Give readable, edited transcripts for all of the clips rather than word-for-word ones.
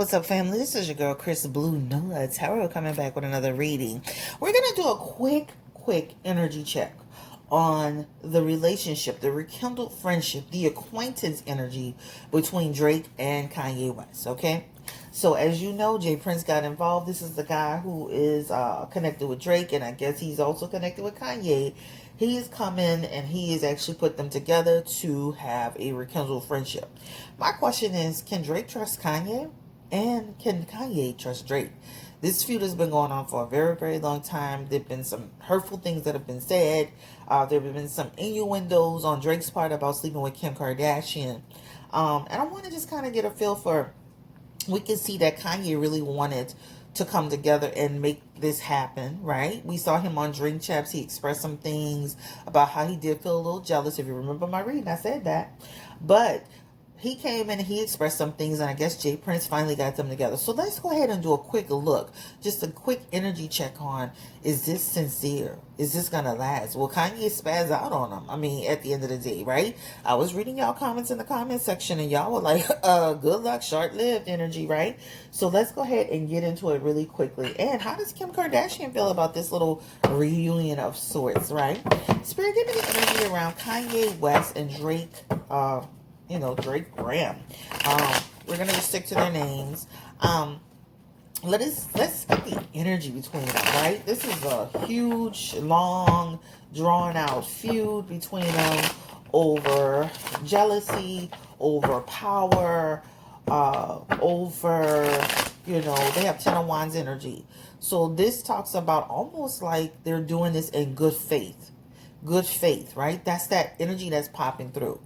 what's up, family? This is your girl, Chris Blue Nola Tarot, coming back with another reading. We're going to do a quick energy check on the relationship, the rekindled friendship, the acquaintance energy between Drake and Kanye West, okay? So, as you know, Jay Prince got involved. This is the guy who is connected with Drake, and I guess he's also connected with Kanye. He's come in and he has actually put them together to have a rekindled friendship. My question is, can Drake trust Kanye? And can Kanye trust Drake? This feud has been going on for a very long time. There have been some hurtful things that have been said. There have been some innuendos on Drake's part about sleeping with Kim Kardashian. And I want to just kind of get a feel for, we can see that Kanye really wanted to come together and make this happen, right? We saw him on Drink Champs. He expressed some things about how he did feel a little jealous. If you remember my reading, I said that. But he came in and he expressed some things, and I guess Jay Prince finally got them together. So let's go ahead and do a quick look, just a quick energy check on, is this sincere? Is this gonna last? Will Kanye spaz out on him? I mean, at the end of the day, right? I was reading y'all comments in the comment section, and y'all were like, good luck, short-lived energy, right? So let's go ahead and get into it really quickly. And how does Kim Kardashian feel about this little reunion of sorts, right? Spirit, give me the energy around Kanye West and Drake, Drake Graham. We're gonna just stick to their names. Let's get the energy between them, right? This is a huge, long, drawn out feud between them over jealousy, over power, over, they have Ten of Wands energy. So this talks about almost like they're doing this in good faith. Good faith, right? That's that energy that's popping through.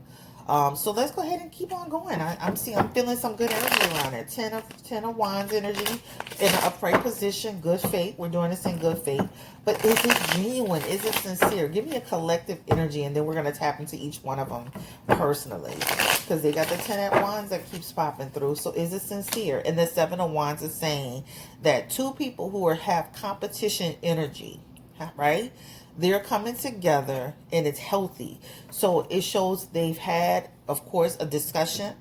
So let's go ahead and keep on going. I'm feeling some good energy around it. Ten of Wands energy in an upright position. Good faith. We're doing this in good faith. But is it genuine? Is it sincere? Give me a collective energy, and then we're going to tap into each one of them personally. Because they got the Ten of Wands that keeps popping through. So is it sincere? And the Seven of Wands is saying that two people who have competition energy, right? They're coming together and it's healthy. So it shows they've had, of course, a discussion.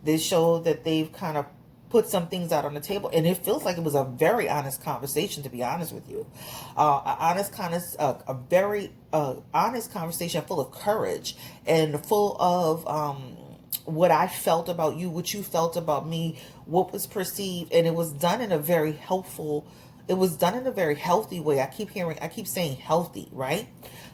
They show that they've kind of put some things out on the table, and it feels like it was a very honest conversation, to be honest with you. A very honest conversation full of courage and full of what I felt about you, what you felt about me, what was perceived, and it was done in a very helpful. It was done in a very healthy way. I keep saying healthy, right?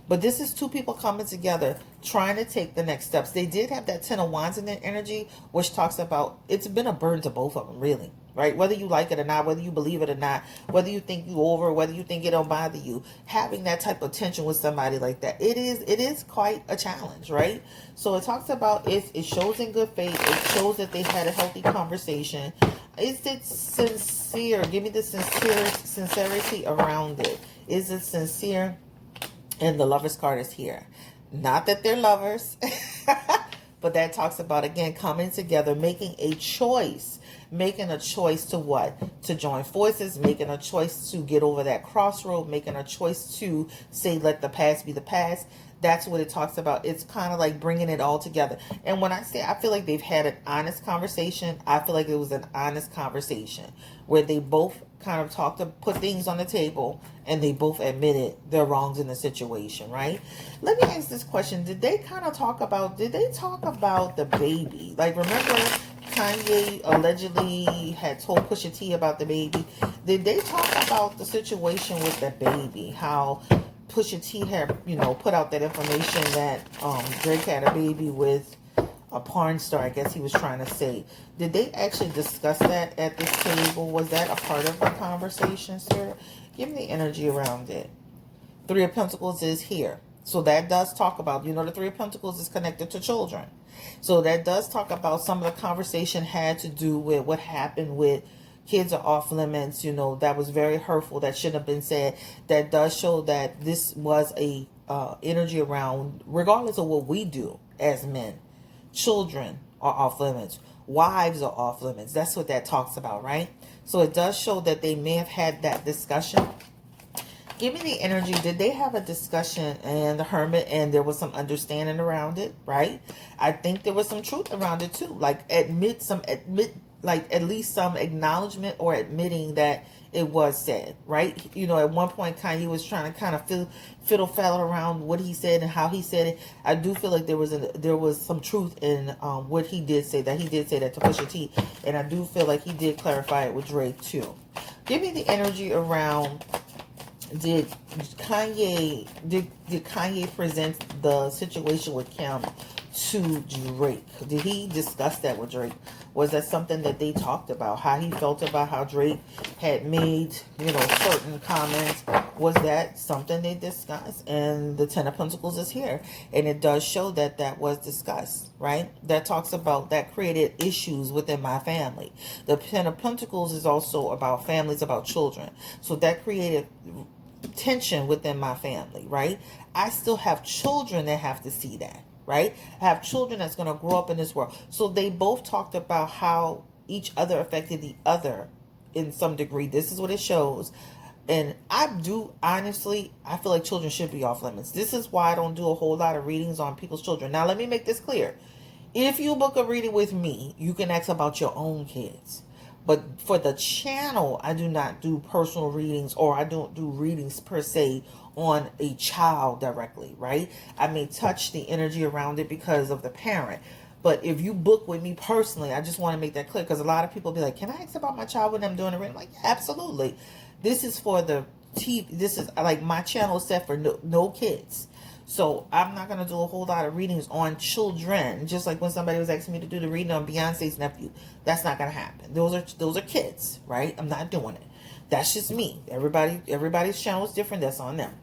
But this is two people coming together, trying to take the next steps. They did have that Ten of Wands in their energy, which talks about, it's been a burden to both of them, really, right? Whether you like it or not, whether you believe it or not, whether you think you over, whether you think it don't bother you, having that type of tension with somebody like that, it is quite a challenge, right? So it talks about, it shows in good faith. It shows that they had a healthy conversation. Is it sincere? Give me the sincerity around it. Is it sincere? And the Lover's card is here. Not that they're lovers, but that talks about, again, coming together, making a choice. Making a choice to what? To join forces, making a choice to get over that crossroad, making a choice to say, let the past be the past. That's what it talks about. It's kind of like bringing it all together. And when I say I feel like they've had an honest conversation, I feel like it was an honest conversation where they both kind of put things on the table, and they both admitted their wrongs in the situation, right? Let me ask this question. Did they talk about the baby? Like, remember Kanye allegedly had told Pusha T about the baby? Did they talk about the situation with the baby? How Pusha T had, put out that information that Drake had a baby with a porn star, I guess he was trying to say. Did they actually discuss that at this table? Was that a part of the conversation, sir? Give me the energy around it. Three of Pentacles is here. So that does talk about, the Three of Pentacles is connected to children. So that does talk about some of the conversation had to do with what happened with kids are off limits, that was very hurtful, that shouldn't have been said. That does show that this was a energy around, regardless of what we do as men, children are off limits, wives are off limits. That's what that talks about, right? So it does show that they may have had that discussion. Give me the energy. Did they have a discussion and the Hermit, and there was some understanding around it, right? I think there was some truth around it too. Like like at least some acknowledgement or admitting that it was said, right? You know, at one point Kanye was trying to kind of fiddle faddle around what he said and how he said it. I do feel like there was some truth in what he did say, that he did say that to Pusha T, and I do feel like he did clarify it with Drake too. Give me the energy around, did Kanye present the situation with Kim to Drake? Did he discuss that with Drake? Was that something that they talked about? How he felt about how Drake had made, you know, certain comments? Was that something they discussed? And the Ten of Pentacles is here. And it does show that that was discussed, right? That talks about, that created issues within my family. The Ten of Pentacles is also about families, about children. So that created tension within my family, right? I still have children that have to see that, right? I have children that's going to grow up in this world. So they both talked about how each other affected the other in some degree. This is what it shows. And I do, honestly, I feel like children should be off limits. This is why I don't do a whole lot of readings on people's children. Now, let me make this clear. If you book a reading with me, you can ask about your own kids. But for the channel, I do not do personal readings, or I don't do readings per se on a child directly, right? I may touch the energy around it because of the parent. But if you book with me personally, I just want to make that clear, because a lot of people be like, can I ask about my child when I'm doing a reading? I'm like, yeah, absolutely. This is for the TV. This is like, my channel is set for no kids. So I'm not going to do a whole lot of readings on children. Just like when somebody was asking me to do the reading on Beyonce's nephew. That's not going to happen. Those are kids, right? I'm not doing it. That's just me. Everybody's channel is different. That's on them.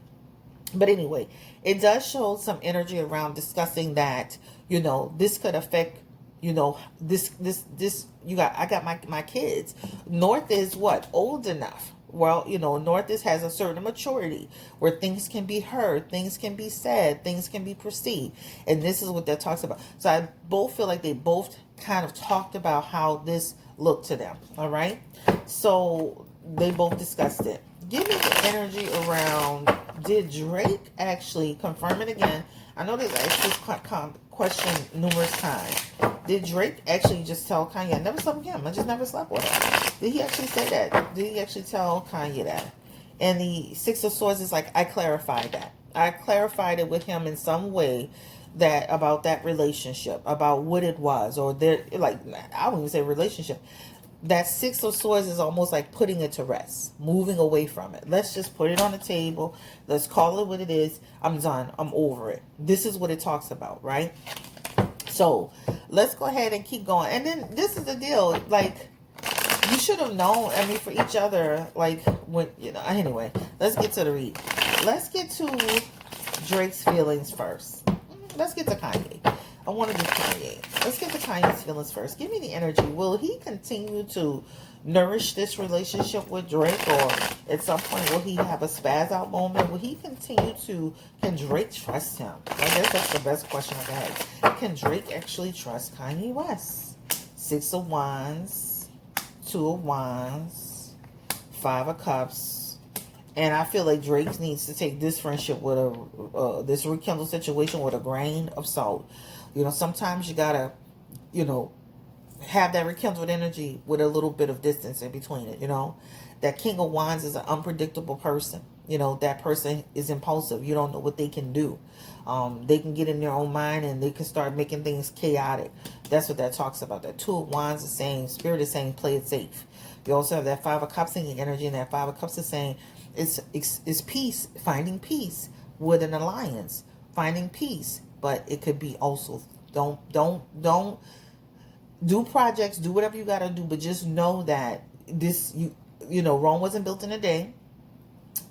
But anyway, it does show some energy around discussing that, you know, this could affect, you know, I got my kids. North is what? Old enough. Well, you know, North has a certain maturity where things can be heard, things can be said, things can be perceived. And this is what that talks about. So I both feel like they both kind of talked about how this looked to them. All right. So they both discussed it. Give me the energy around, did Drake actually confirm it again? I know they've asked this question numerous times. Did Drake actually just tell Kanye, I never slept with him, I just never slept with him? Did he actually say that? Did he actually tell Kanye that? And the Six of Swords is like, I clarified that. I clarified it with him in some way, that about that relationship, about what it was, or there, like, I wouldn't even say relationship. That Six of Swords is almost like putting it to rest, moving away from it. Let's just put it on the table. Let's call it what it is. I'm done. I'm over it. This is what it talks about, right? So let's go ahead and keep going. And then this is the deal. Like, you should have known, I mean, for each other, like, when, you know, anyway, let's get to the read. Let's get to Drake's feelings first. Let's get to Kanye. I want to do Kanye. Let's get to Kanye's feelings first. Give me the energy. Will he continue to nourish this relationship with Drake, or at some point will he have a spaz out moment? Will he continue to, can Drake trust him? I guess that's the best question I can have. Can Drake actually trust Kanye West? Six of Wands, Two of Wands, Five of Cups. And I feel like Drake needs to take this friendship with this rekindle situation with a grain of salt. You know, sometimes you gotta, you know, have that rekindled energy with a little bit of distance in between it, you know. That King of Wands is an unpredictable person. You know, that person is impulsive. You don't know what they can do. They can get in their own mind and they can start making things chaotic. That's what that talks about. That Two of Wands is saying, Spirit is saying, play it safe. You also have that Five of Cups in your energy, and that Five of Cups is saying, it's peace, finding peace with an alliance, finding peace. But it could be also, don't do projects, do whatever you got to do, but just know that this, you know, Rome wasn't built in a day,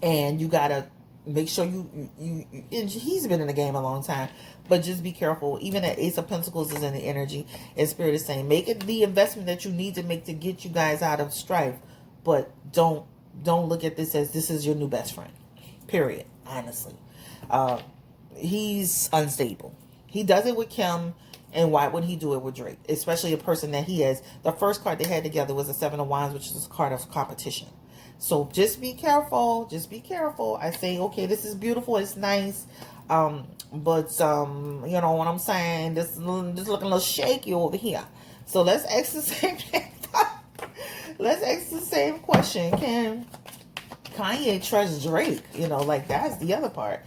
and you got to make sure and he's been in the game a long time, but just be careful. Even that Ace of Pentacles is in the energy, and Spirit is saying, make it the investment that you need to make to get you guys out of strife, but don't look at this as this is your new best friend, period. Honestly, he's unstable. He does it with Kim, and why would he do it with Drake? Especially a person that he has. The first card they had together was the Seven of Wands, which is a card of competition. So just be careful. Just be careful. I say, okay, this is beautiful. It's nice. But you know what I'm saying? This looking a little shaky over here. So let's ask the same let's ask the same question. Can Kanye trusts Drake? Like that's the other part.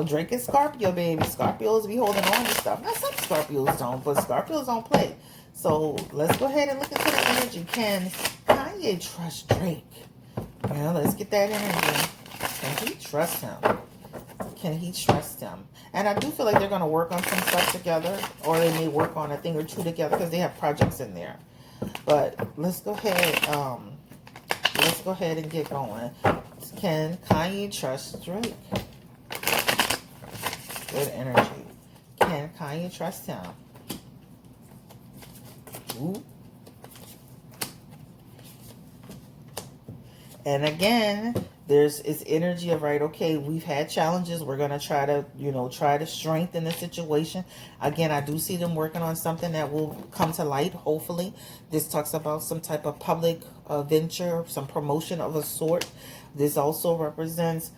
Drake is Scorpio, baby. Scorpios be holding on to stuff. Now some Scorpios don't, but Scorpios don't play. So let's go ahead and look into the energy. Can Kanye trust Drake? Let's get that energy. Can he trust him? Can he trust him? And I do feel like they're going to work on some stuff together, or they may work on a thing or two together because they have projects in there. But let's go ahead. Let's go ahead and get going. Can Kanye trust Drake? Good energy. Can Kanye trust him? Ooh. And again, it's energy of, right, okay, we've had challenges. We're going to try to strengthen the situation. Again, I do see them working on something that will come to light, hopefully. This talks about some type of public venture, some promotion of a sort. This also represents,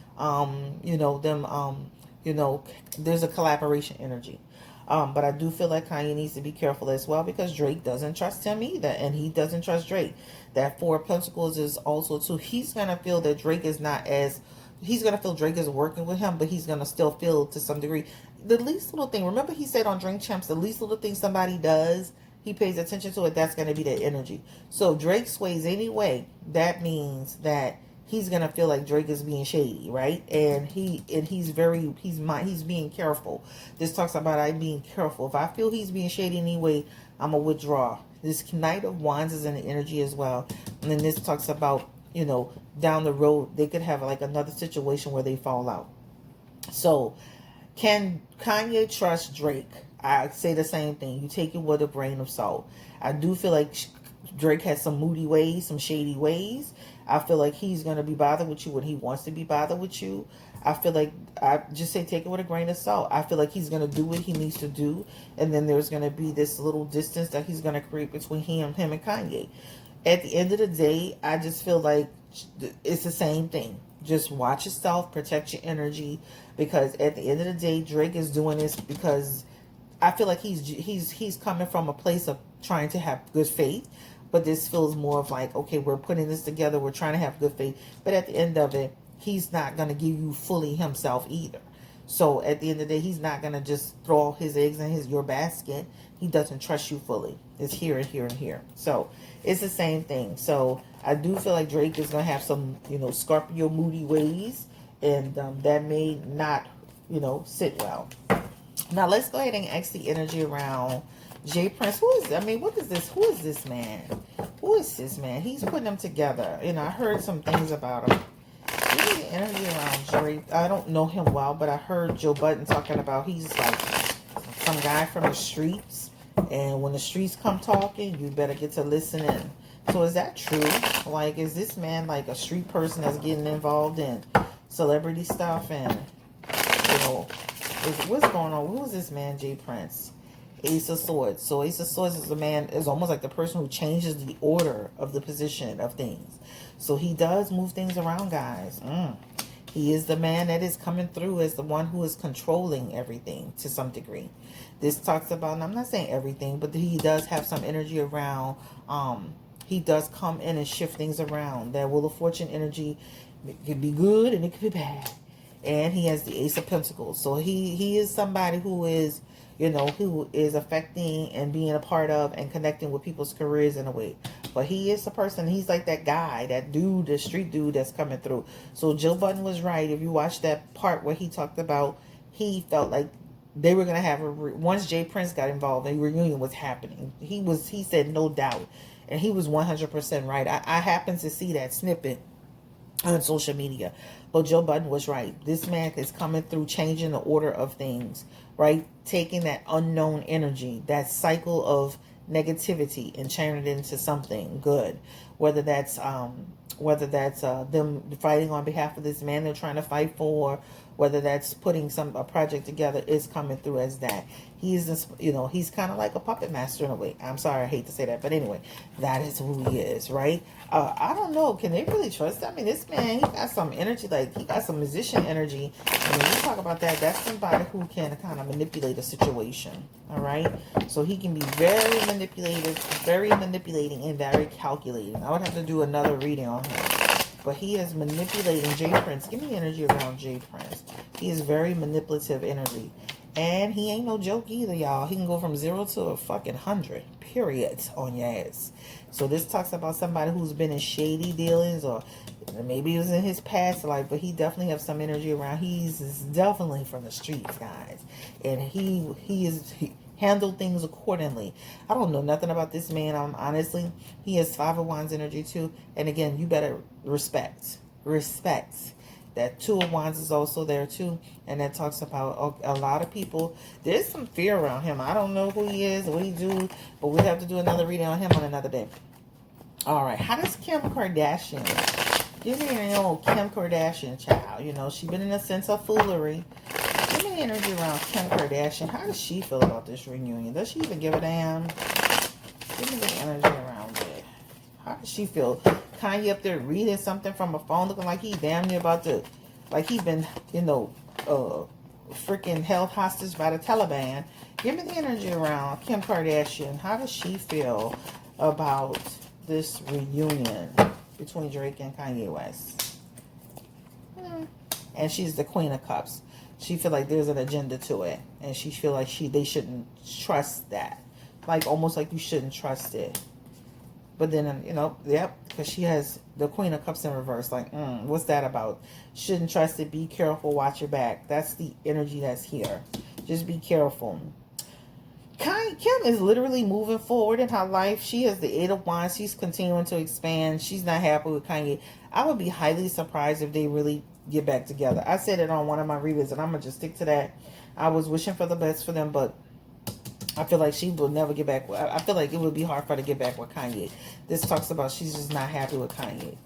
there's a collaboration energy. But I do feel like Kanye needs to be careful as well, because Drake doesn't trust him either, and he doesn't trust Drake. That Four of Pentacles is also too. He's gonna feel that Drake is not as. He's gonna feel Drake is working with him, but he's gonna still feel to some degree. The least little thing. Remember, he said on Drink Champs, the least little thing somebody does, he pays attention to it. That's gonna be that energy. So Drake sways anyway. That means that he's gonna feel like Drake is being shady, right? And he's being careful. This talks about I being careful. If I feel he's being shady anyway, I'm gonna withdraw. This Knight of Wands is in the energy as well. And then this talks about, down the road, they could have like another situation where they fall out. So can Kanye trust Drake? I say the same thing. You take it with a grain of salt. I do feel like Drake has some moody ways, some shady ways. I feel like he's going to be bothered with you when he wants to be bothered with you. I feel like, I just say take it with a grain of salt. I feel like he's going to do what he needs to do. And then there's going to be this little distance that he's going to create between him and Kanye. At the end of the day, I just feel like it's the same thing. Just watch yourself, protect your energy. Because at the end of the day, Drake is doing this because I feel like he's coming from a place of trying to have good faith. But this feels more of like, okay, we're putting this together. We're trying to have good faith. But at the end of it, he's not going to give you fully himself either. So at the end of the day, he's not going to just throw all his eggs in your basket. He doesn't trust you fully. It's here and here and here. So it's the same thing. So I do feel like Drake is going to have some, Scorpio moody ways. And that may not, sit well. Now let's go ahead and ask the energy around J Prince. What is this? Who is this man? Who is this man? He's putting them together. I heard some things about him. Give me the energy around Drake. I don't know him well, but I heard Joe Budden talking about he's like some guy from the streets. And when the streets come talking, you better get to listening. So is that true? Like, is this man like a street person that's getting involved in celebrity stuff? And, what's going on? Who is this man, J Prince? Ace of Swords. So Ace of Swords is almost like the person who changes the order of the position of things. So he does move things around, guys. He is the man that is coming through as the one who is controlling everything to some degree. This talks about, and I'm not saying everything, but he does have some energy around. He does come in and shift things around. That Wheel of Fortune energy, it could be good and it could be bad. And he has the Ace of Pentacles. So he is somebody who is, who is affecting and being a part of and connecting with people's careers in a way. But he is the person, he's like that guy, that dude, the street dude that's coming through. So Joe Budden was right. If you watch that part where he talked about, he felt like they were going to have once Jay Prince got involved, a reunion was happening. He said no doubt. And he was 100% right. I happened to see that snippet on social media. But Joe Budden was right. This man is coming through, changing the order of things, right? Taking that unknown energy, that cycle of negativity, and turning it into something good. Whether that's them fighting on behalf of this man they're trying to fight for, whether that's putting a project together, is coming through as that. He's, you know, he's kind of like a puppet master in a way. I'm sorry, I hate to say that, but anyway, that is who he is, right? I don't know. Can they really trust? I mean, this man, he got some energy, like he got some musician energy. And when you talk about that, that's somebody who can kind of manipulate a situation. All right, so he can be very manipulative, very manipulating, and very calculating. I would have to do another reading on him. But he is manipulating. J Prince, give me energy around J Prince. He is very manipulative energy. And he ain't no joke either, y'all. He can go from 0 to a fucking 100, period, on your ass. So this talks about somebody who's been in shady dealings, or maybe it was in his past life, but he definitely has some energy around. He's definitely from the streets, guys. And he handled things accordingly. I don't know nothing about this man. Honestly, he has 5 of Wands energy too. And again, you better respect. That 2 of Wands is also there too. And that talks about a lot of people. There's some fear around him. I don't know who he is, what he do, but we have to do another reading on him on another day. All right. How does Kim Kardashian? Give me an old Kim Kardashian child. You know, she been in a sense of foolery. Give me the energy around Kim Kardashian. How does she feel about this reunion? Does she even give a damn? Give me the energy around it. How does she feel? Kanye up there reading something from a phone, looking like he damn near about to, like he been, you know, freaking held hostage by the Taliban. Give me the energy around Kim Kardashian. How does she feel about this reunion between Drake and Kanye West? And she's the Queen of Cups. She feel like there's an agenda to it, and she feel like they shouldn't trust that, like almost like you shouldn't trust it. But then, you know, yep, because she has the Queen of Cups in reverse. Like, what's that about? Shouldn't trust it. Be careful. Watch your back. That's the energy that's here. Just be careful. Kim is literally moving forward in her life. She has the 8 of Wands. She's continuing to expand. She's not happy with Kanye. I would be highly surprised if they really get back together. I said it on one of my readings, and I'm going to just stick to that. I was wishing for the best for them, but I feel like she will never get back. I feel like it would be hard for her to get back with Kanye. This talks about she's just not happy with Kanye.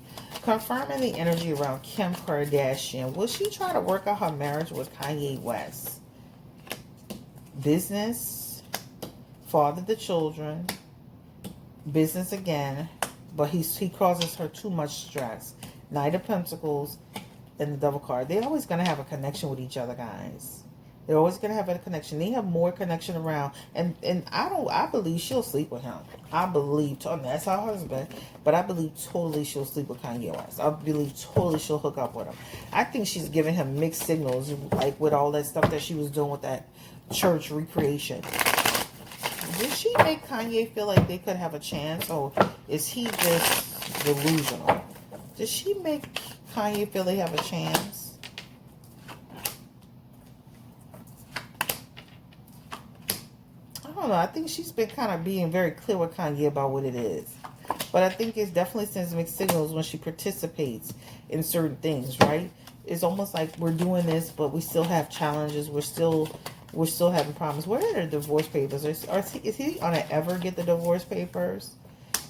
Confirming the energy around Kim Kardashian. Will she try to work out her marriage with Kanye West? Business, father the children, business again, but he causes her too much stress. Knight of Pentacles and the Devil card. They're always going to have a connection with each other, guys. They're always going to have a connection. They have more connection around. And I believe she'll sleep with him. I believe, that's her husband. But I believe totally she'll sleep with Kanye West. I believe totally she'll hook up with him. I think she's giving him mixed signals. Like with all that stuff that she was doing with that church recreation. Did she make Kanye feel like they could have a chance? Or is he just delusional? Did she make Kanye feel they have a chance? I don't know. I think she's been kind of being very clear with Kanye about what it is. But I think it definitely sends mixed signals when she participates in certain things, right? It's almost like we're doing this, but we still have challenges. We're still having problems. Where are the divorce papers? Is he going to ever get the divorce papers?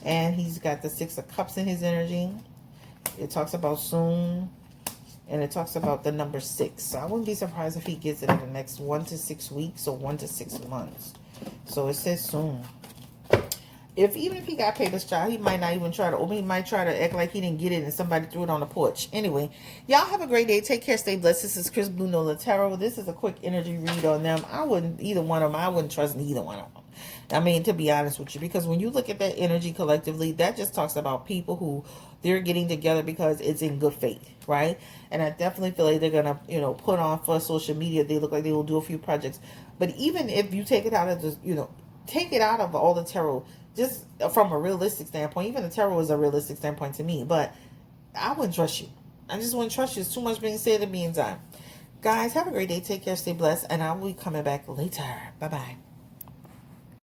And he's got the 6 of Cups in his energy. It talks about soon. And it talks about the number 6. So I wouldn't be surprised if he gets it in the next 1 to 6 weeks or 1 to 6 months. So it says soon. Even if he got papers, child, he might not even try to open. He might try to act like he didn't get it and somebody threw it on the porch. Anyway, y'all have a great day. Take care. Stay blessed. This is Chris Blue Nola Tarot. This is a quick energy read on them. I wouldn't trust either one of them. I mean, to be honest with you, because when you look at that energy collectively, that just talks about people who they're getting together because it's in good faith, right? And I definitely feel like they're gonna, put on for social media. They look like they will do a few projects. But even if you take it out of the, take it out of all the tarot, just from a realistic standpoint, even the tarot is a realistic standpoint to me. But I wouldn't trust you. I just wouldn't trust you. There's too much being said and being done. Guys, have a great day. Take care. Stay blessed. And I will be coming back later. Bye-bye.